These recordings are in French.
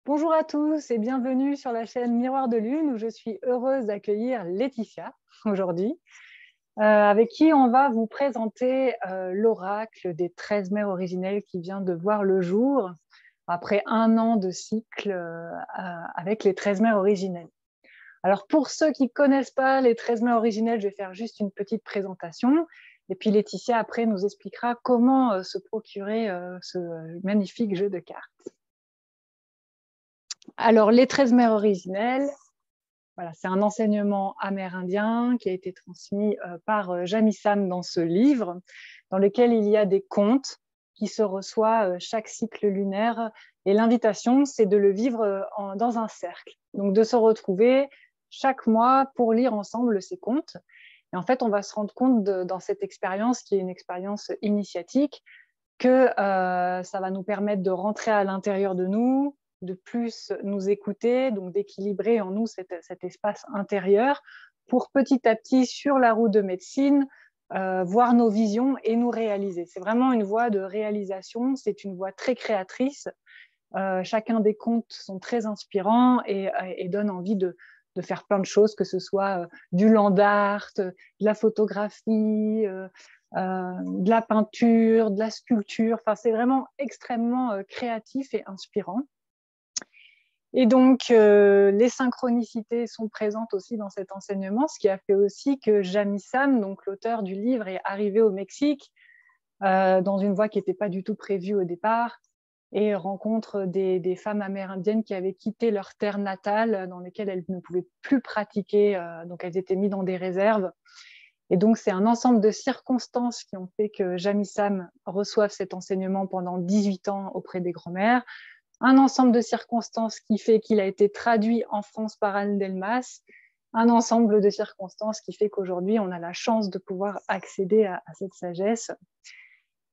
Bonjour à tous et bienvenue sur la chaîne Miroir de Lune où je suis heureuse d'accueillir Laetitia aujourd'hui, avec qui on va vous présenter l'oracle des 13 mères originelles qui vient de voir le jour après un an de cycle avec les 13 mères originelles. Alors pour ceux qui ne connaissent pas les 13 mères originelles, je vais faire juste une petite présentation et puis Laetitia après nous expliquera comment se procurer ce magnifique jeu de cartes. Alors, les 13 mères originelles, voilà, c'est un enseignement amérindien qui a été transmis par Jamie-Sam dans ce livre, dans lequel il y a des contes qui se reçoivent chaque cycle lunaire. Et l'invitation, c'est de le vivre dans un cercle. Donc, de se retrouver chaque mois pour lire ensemble ces contes. Et en fait, on va se rendre compte dans cette expérience, qui est une expérience initiatique, que ça va nous permettre de rentrer à l'intérieur de nous, de plus nous écouter, donc d'équilibrer en nous cet espace intérieur pour petit à petit, sur la route de médecine, voir nos visions et nous réaliser. C'est vraiment une voie de réalisation, c'est une voie très créatrice. Chacun des contes sont très inspirants et donnent envie de faire plein de choses, que ce soit du land art, de la photographie, de la peinture, de la sculpture. Enfin, c'est vraiment extrêmement créatif et inspirant. Et donc, les synchronicités sont présentes aussi dans cet enseignement, ce qui a fait aussi que Jamie-Sam, donc l'auteur du livre, est arrivé au Mexique dans une voie qui n'était pas du tout prévue au départ et rencontre des femmes amérindiennes qui avaient quitté leur terre natale, dans lesquelles elles ne pouvaient plus pratiquer, donc elles étaient mises dans des réserves. Et donc, c'est un ensemble de circonstances qui ont fait que Jamie-Sam reçoive cet enseignement pendant 18 ans auprès des grands-mères, un ensemble de circonstances qui fait qu'il a été traduit en France par Anne Delmas, un ensemble de circonstances qui fait qu'aujourd'hui, on a la chance de pouvoir accéder à cette sagesse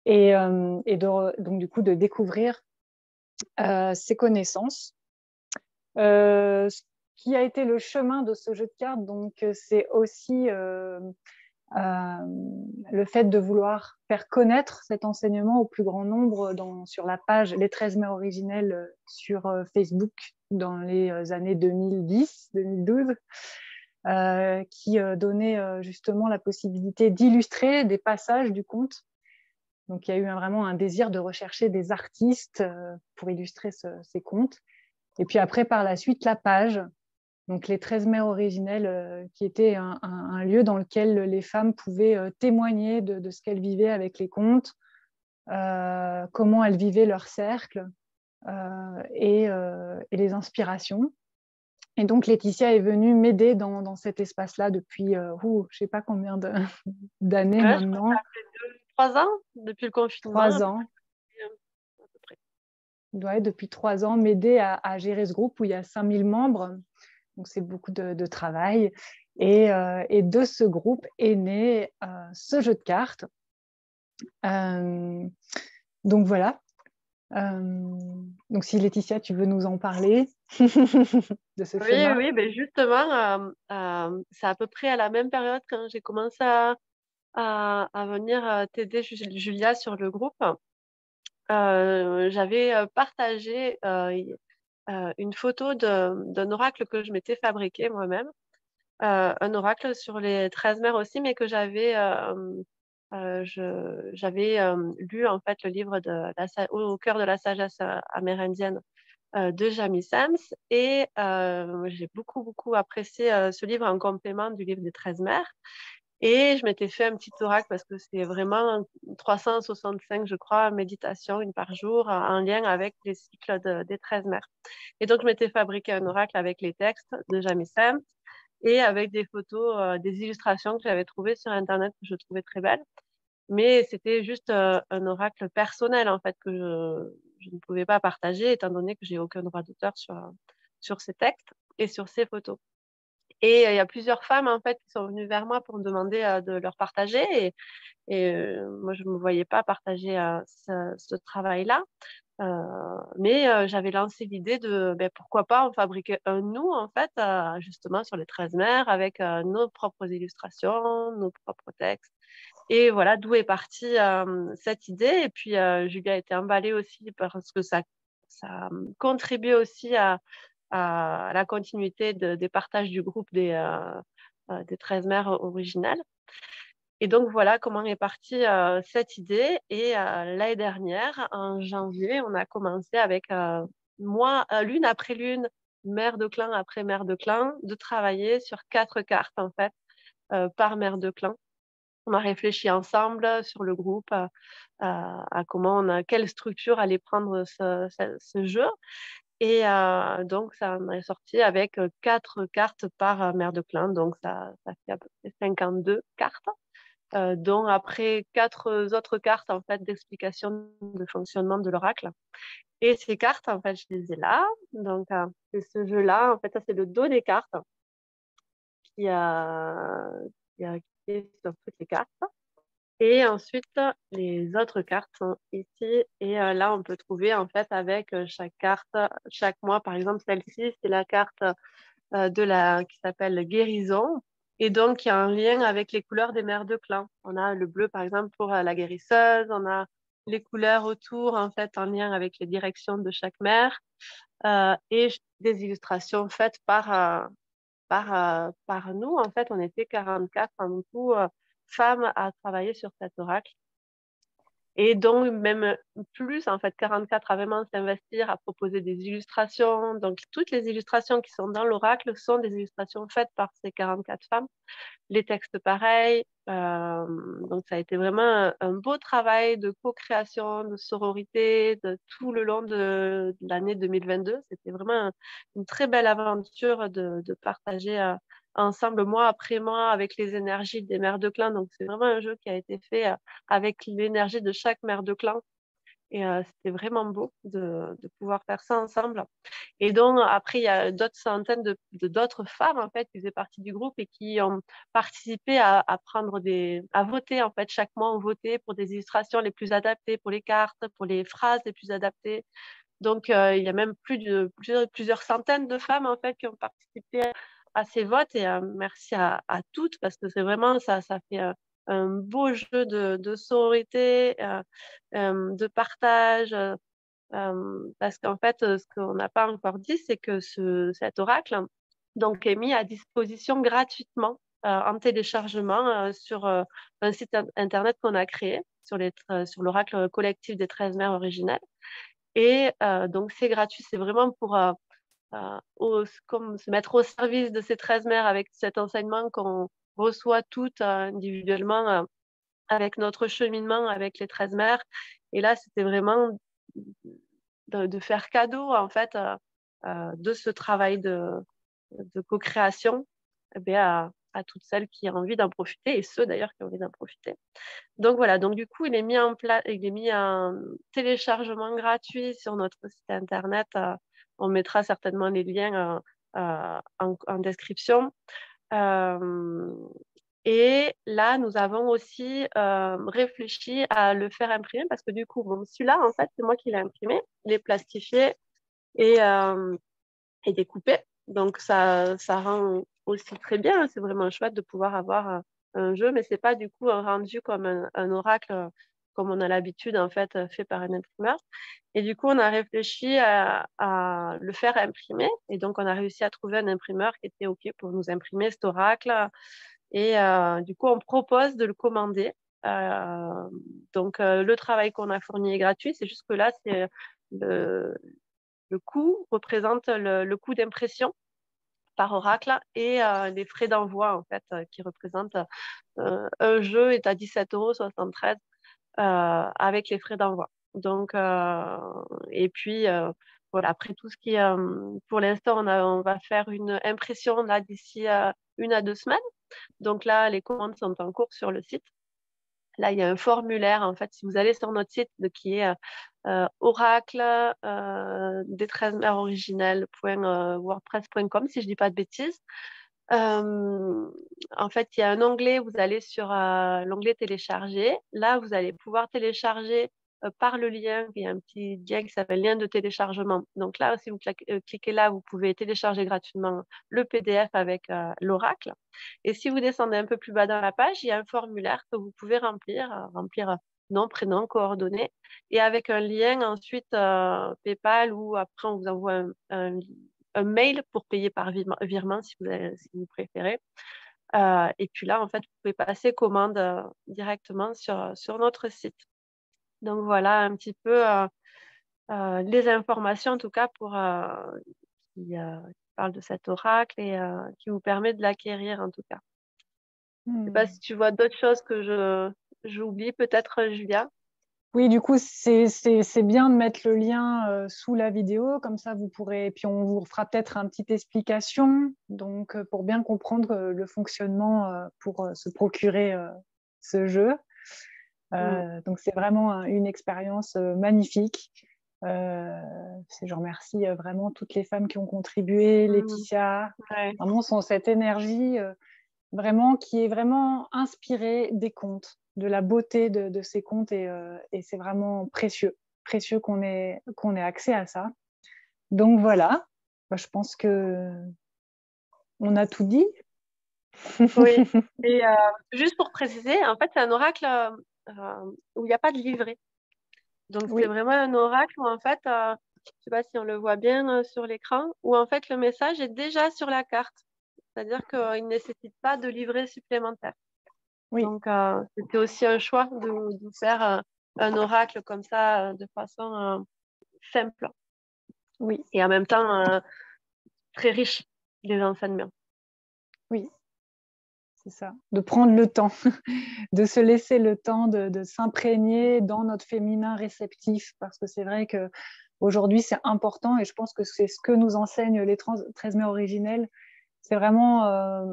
et donc, du coup, de découvrir ses connaissances. Ce qui a été le chemin de ce jeu de cartes, donc c'est aussi le fait de vouloir faire connaître cet enseignement au plus grand nombre sur la page Les 13 mères originelles sur Facebook dans les années 2010-2012, qui donnait justement la possibilité d'illustrer des passages du conte. Donc il y a eu vraiment un désir de rechercher des artistes pour illustrer ces contes. Et puis après, par la suite, la page, donc les 13 mères originelles, qui était un lieu dans lequel les femmes pouvaient témoigner de ce qu'elles vivaient avec les contes, comment elles vivaient leur cercle et les inspirations. Et donc Laetitia est venue m'aider dans cet espace-là depuis, je ne sais pas combien d'années Ouais, je crois que maintenant, ça fait 2, 3 ans depuis le confinement, 3 ans. à peu près. Ouais, depuis 3 ans, m'aider à gérer ce groupe où il y a 5000 membres. Donc, c'est beaucoup de travail. Et de ce groupe est né ce jeu de cartes. Euh, donc, voilà. Donc, si Laetitia, tu veux nous en parler de ce Oui, chemin. oui, ben justement, c'est à peu près à la même période quand j'ai commencé à venir t'aider, Julia, sur le groupe. J'avais partagé une photo d'un oracle que je m'étais fabriqué moi-même. Un oracle sur les 13 mers aussi, mais que j'avais lu en fait le livre Au cœur de la sagesse amérindienne de Jamie Sams, et j'ai beaucoup beaucoup apprécié ce livre en complément du livre des 13 mers. Et je m'étais fait un petit oracle parce que c'est vraiment 365, je crois, méditations, une par jour, en lien avec les cycles des 13 mers. Et donc, je m'étais fabriqué un oracle avec les textes de Jamie Sams et avec des photos, des illustrations que j'avais trouvées sur Internet que je trouvais très belles. Mais c'était juste un oracle personnel, en fait, que je ne pouvais pas partager, étant donné que j'ai aucun droit d'auteur sur ces textes et sur ces photos. Et il y a plusieurs femmes, en fait, qui sont venues vers moi pour me demander de leur partager. Et moi, je ne me voyais pas partager ce travail-là. Mais j'avais lancé l'idée de pourquoi pas en fabriquer un nous, en fait, justement sur les 13 mers, avec nos propres illustrations, nos propres textes. Et voilà d'où est partie cette idée. Et puis, Julia a été emballée aussi parce que ça ça contribue aussi à la continuité des partages du groupe des 13 mères originales. Et donc, voilà comment est partie cette idée. Et l'année dernière, en janvier, on a commencé avec moi, l'une après l'une, mère de clan après mère de clan, de travailler sur 4 cartes, en fait, par mère de clan. On a réfléchi ensemble sur le groupe à quelle structure allait prendre ce jeu. Et donc, ça en est sorti avec 4 cartes par mère de clan. Donc, ça fait à peu près 52 cartes, dont après 4 autres cartes en fait, d'explication de fonctionnement de l'oracle. Et ces cartes, en fait, je les ai là. Donc, c'est ce jeu-là. En fait, ça, c'est le dos des cartes qui, qui est sur toutes les cartes. Et ensuite, les autres cartes sont ici. Et là, on peut trouver, en fait, avec chaque carte, chaque mois, par exemple, celle-ci, c'est la carte qui s'appelle Guérison. Et donc, il y a un lien avec les couleurs des mères de clan. On a le bleu, par exemple, pour la guérisseuse. On a les couleurs autour, en fait, en lien avec les directions de chaque mère. Et des illustrations faites par nous. En fait, on était 44 en tout, femmes à travailler sur cet oracle. Et donc, même plus, en fait, 44 à vraiment s'investir, à proposer des illustrations. Donc, toutes les illustrations qui sont dans l'oracle sont des illustrations faites par ces 44 femmes. Les textes, pareils. Donc, ça a été vraiment un beau travail de co-création, de sororité, de tout le long de l'année 2022. C'était vraiment une très belle aventure de partager ensemble, mois après mois, avec les énergies des mères de clan. Donc, c'est vraiment un jeu qui a été fait avec l'énergie de chaque mère de clan. Et c'était vraiment beau de pouvoir faire ça ensemble. Et donc, après, il y a d'autres centaines d'autres femmes, en fait, qui faisaient partie du groupe et qui ont participé à voter, en fait. Chaque mois, on votait pour des illustrations les plus adaptées, pour les cartes, pour les phrases les plus adaptées. Donc, il y a même plusieurs centaines de femmes, en fait, qui ont participé à ces votes. Et merci à toutes, parce que c'est vraiment ça fait un beau jeu de sororité, de partage. Parce qu'en fait, ce qu'on n'a pas encore dit, c'est que cet oracle donc, est mis à disposition gratuitement en téléchargement sur un site internet qu'on a créé sur l'oracle collectif des 13 mères originales. Et donc, c'est gratuit, c'est vraiment pour comme se mettre au service de ces 13 mères avec cet enseignement qu'on reçoit toutes individuellement avec notre cheminement avec les 13 mères. Et là, c'était vraiment de faire cadeau, en fait, de ce travail de co-création à toutes celles qui ont envie d'en profiter, et ceux d'ailleurs qui ont envie d'en profiter. Donc voilà, donc du coup, il est mis en téléchargement gratuit sur notre site internet. On mettra certainement les liens en description. Et là, nous avons aussi réfléchi à le faire imprimer parce que du coup, bon, celui-là, en fait, c'est moi qui l'ai imprimé, il est plastifié et découpé. Donc, ça rend aussi très bien. C'est vraiment chouette de pouvoir avoir un jeu, mais c'est pas du coup un rendu comme un oracle, comme on a l'habitude, en fait, fait par un imprimeur. Et du coup, on a réfléchi à le faire imprimer. Et donc, on a réussi à trouver un imprimeur qui était OK pour nous imprimer cet oracle. Et du coup, on propose de le commander. Donc, le travail qu'on a fourni est gratuit. C'est juste que là, c'est le coût représente le coût d'impression par oracle et les frais d'envoi, en fait, qui représentent un jeu est à 17,73 € avec les frais d'envoi. Donc, et puis, voilà, après tout ce qui est, pour l'instant, on va faire une impression là d'ici 1 à 2 semaines. Donc là, les commandes sont en cours sur le site. Là, il y a un formulaire, en fait, si vous allez sur notre site qui est oracle des 13 mères originelles.wordpress.com, si je ne dis pas de bêtises. En fait, il y a un onglet, vous allez sur l'onglet télécharger. Là, vous allez pouvoir télécharger par le lien. Il y a un petit lien qui s'appelle lien de téléchargement. Donc là, si vous cliquez là, vous pouvez télécharger gratuitement le PDF avec l'oracle. Et si vous descendez un peu plus bas dans la page, il y a un formulaire que vous pouvez remplir nom, prénom, coordonnées, et avec un lien ensuite PayPal, ou après on vous envoie un mail pour payer par virement si vous préférez. Et puis là, en fait, vous pouvez passer commande directement sur notre site. Donc voilà un petit peu les informations, en tout cas, qui parlent de cet oracle et qui vous permet de l'acquérir, en tout cas. Je ne sais pas si tu vois d'autres choses que j'oublie, peut-être, Julia. Oui, du coup, c'est bien de mettre le lien sous la vidéo, comme ça vous pourrez, et puis on vous fera peut-être une petite explication, donc pour bien comprendre le fonctionnement pour se procurer ce jeu. Donc c'est vraiment une expérience magnifique. Je remercie vraiment toutes les femmes qui ont contribué, Laetitia, Ouais. vraiment cette énergie vraiment qui est vraiment inspirée des contes, de la beauté de ces contes, et c'est vraiment précieux qu'on ait accès à ça. Donc voilà, je pense que on a tout dit. Oui. Et juste pour préciser, en fait, c'est un oracle où il n'y a pas de livret. Donc, c'est Oui, vraiment un oracle où, en fait, je ne sais pas si on le voit bien sur l'écran, où, en fait, le message est déjà sur la carte. C'est-à-dire qu'il ne nécessite pas de livret supplémentaire. oui, Donc, c'était aussi un choix de faire un oracle comme ça, de façon simple. oui, Et en même temps, très riche des enseignements. oui, c'est ça. De prendre le temps, de se laisser le temps de s'imprégner dans notre féminin réceptif, parce que c'est vrai que aujourd'hui c'est important, et je pense que c'est ce que nous enseignent les 13 mai originels. C'est vraiment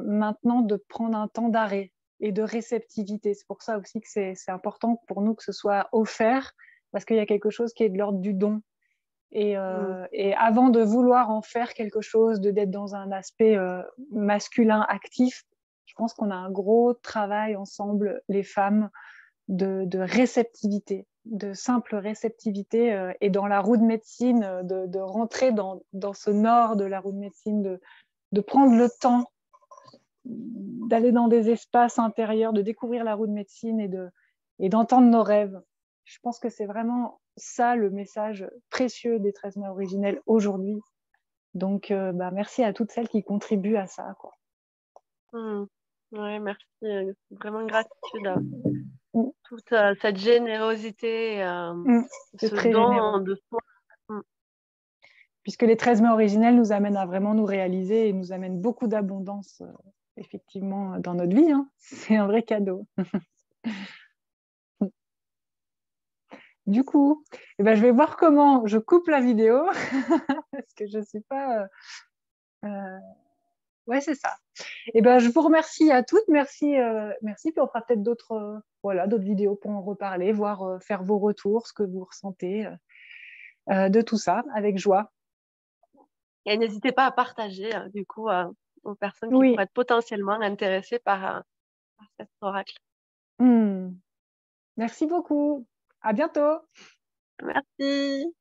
maintenant de prendre un temps d'arrêt et de réceptivité. C'est pour ça aussi que c'est important pour nous que ce soit offert, parce qu'il y a quelque chose qui est de l'ordre du don. Et avant de vouloir en faire quelque chose, d'être dans un aspect masculin actif, je pense qu'on a un gros travail ensemble, les femmes, de réceptivité, de simple réceptivité, et dans la roue de médecine, de rentrer dans ce nord de la roue de médecine, de prendre le temps d'aller dans des espaces intérieurs, de découvrir la roue de médecine, et d'entendre nos rêves. Je pense que c'est vraiment ça le message précieux des 13 mai originels aujourd'hui. Donc, merci à toutes celles qui contribuent à ça, quoi. Oui, merci. Vraiment gratitude à Mm. toute cette générosité, C'est ce très généreux. don de soi. Puisque les 13 mai originels nous amènent à vraiment nous réaliser et nous amènent beaucoup d'abondance, effectivement, dans notre vie. Hein. C'est un vrai cadeau. Du coup, je vais voir comment je coupe la vidéo parce que je ne suis pas. Ouais, c'est ça. Je vous remercie à toutes. Merci, merci. Puis on fera peut-être d'autres vidéos pour en reparler, voir faire vos retours, ce que vous ressentez de tout ça, avec joie. Et n'hésitez pas à partager, du coup, aux personnes qui Oui. pourraient être potentiellement intéressées par cet oracle. Merci beaucoup. À bientôt. Merci.